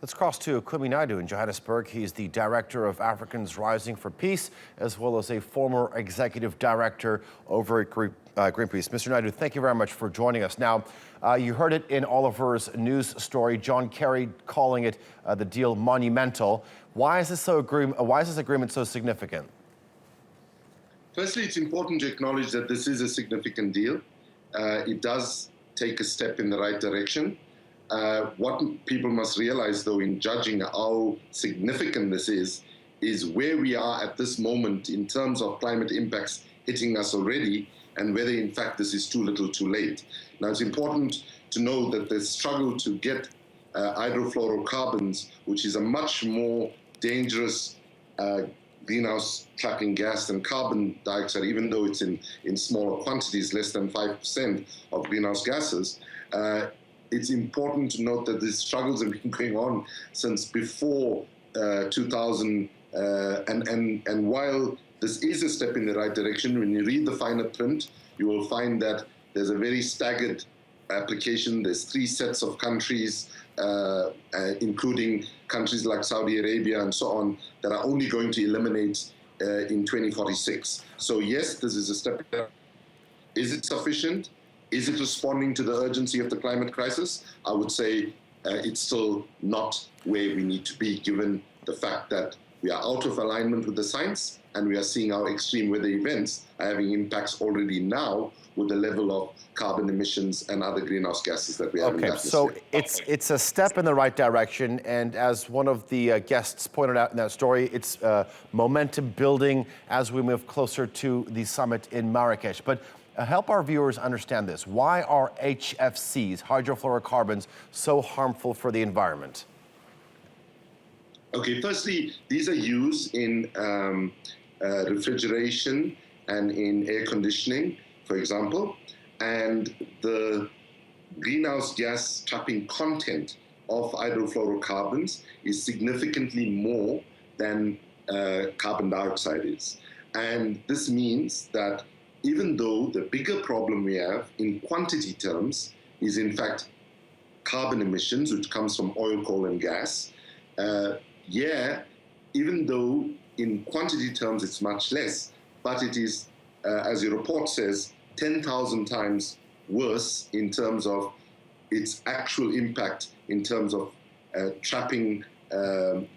Let's cross to Kumi Naidoo in Johannesburg. He's the director of Africans Rising for Peace, as well as a former executive director over at Greenpeace. Mr. Naidoo, thank you very much for joining us. Now, you heard it in Oliver's news story, John Kerry calling it the deal monumental. Why is this agreement so significant? Firstly, it's important to acknowledge that this is a significant deal. It does take a step in the right direction. What people must realize, though, in judging how significant this is where we are at this moment in terms of climate impacts hitting us already, and whether, in fact, this is too little too late. Now, it's important to know that the struggle to get hydrofluorocarbons, which is a much more dangerous greenhouse trapping gas than carbon dioxide, even though it's in smaller quantities, less than 5% of greenhouse gases, it's important to note that these struggles have been going on since before 2000, and while this is a step in the right direction, when you read the finer print, you will find that there's a very staggered application. There's 3 sets of countries, including countries like Saudi Arabia and so on, that are only going to eliminate in 2046. So yes, this is a step. Is it sufficient? Is it responding to the urgency of the climate crisis? I would say it's still not where we need to be, given the fact that we are out of alignment with the science, and we are seeing our extreme weather events are having impacts already now with the level of carbon emissions and other greenhouse gases that we have in the atmosphere. So it's a step in the right direction, and as one of the guests pointed out in that story, it's momentum building as we move closer to the summit in Marrakesh. But help our viewers understand this. Why are HFCs, hydrofluorocarbons, so harmful for the environment? Okay, firstly, these are used in refrigeration and in air conditioning, for example, and the greenhouse gas trapping content of hydrofluorocarbons is significantly more than carbon dioxide is. And this means that even though the bigger problem we have in quantity terms is in fact carbon emissions, which comes from oil, coal, and gas, even though in quantity terms it's much less, but it is, as your report says, 10,000 times worse in terms of its actual impact in terms of trapping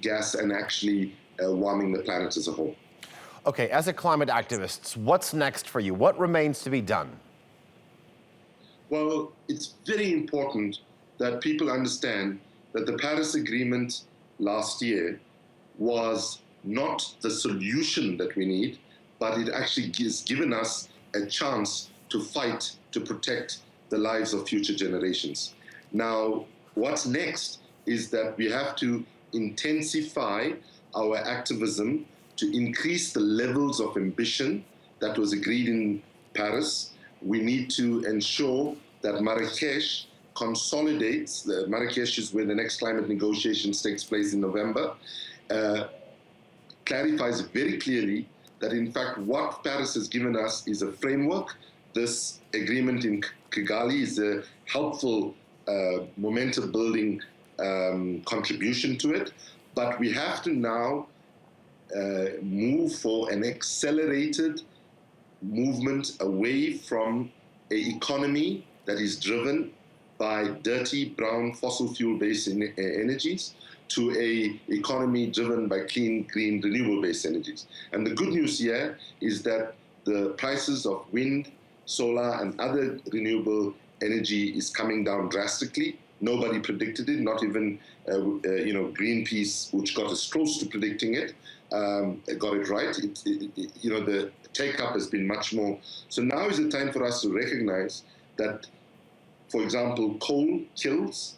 gas and actually warming the planet as a whole. Okay, as a climate activist, what's next for you? What remains to be done? Well, it's very important that people understand that the Paris Agreement last year was not the solution that we need, but it actually has given us a chance to fight to protect the lives of future generations. Now, what's next is that we have to intensify our activism to increase the levels of ambition that was agreed in Paris. We need to ensure that Marrakesh consolidates, Marrakesh is where the next climate negotiations takes place in November, clarifies very clearly that in fact what Paris has given us is a framework. This agreement in Kigali is a helpful momentum building contribution to it, but we have to now move for an accelerated movement away from an economy that is driven by dirty, brown, fossil fuel-based energies to an economy driven by clean, green, renewable-based energies. And the good news here is that the prices of wind, solar, and other renewable energy is coming down drastically. Nobody predicted it, not even Greenpeace, which got us close to predicting it, got it right. The take-up has been much more. So now is the time for us to recognize that, for example, coal kills,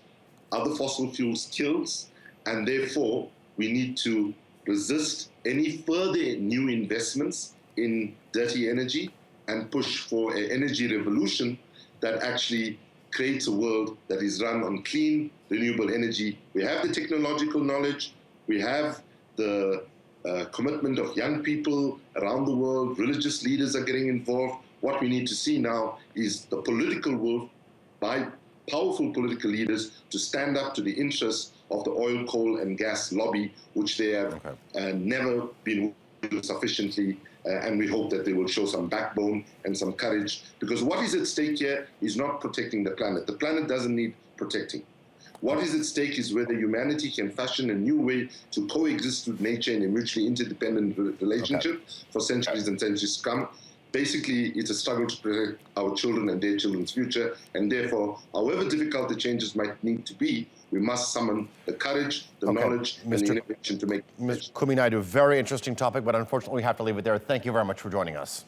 other fossil fuels kills, and therefore we need to resist any further new investments in dirty energy and push for an energy revolution that actually creates a world that is run on clean, renewable energy. We have the technological knowledge, we have the commitment of young people around the world, religious leaders are getting involved. What we need to see now is the political will by powerful political leaders to stand up to the interests of the oil, coal, and gas lobby, which they have never been sufficiently, and we hope that they will show some backbone and some courage, because what is at stake here is not protecting the planet. The planet doesn't need protecting. What is at stake is whether humanity can fashion a new way to coexist with nature in a mutually interdependent relationship for centuries and centuries to come. Basically, it's a struggle to protect our children and their children's future, and therefore, however difficult the changes might need to be, we must summon the courage, the knowledge, and the innovation to make it. Kumi Naidoo, very interesting topic, but unfortunately we have to leave it there. Thank you very much for joining us.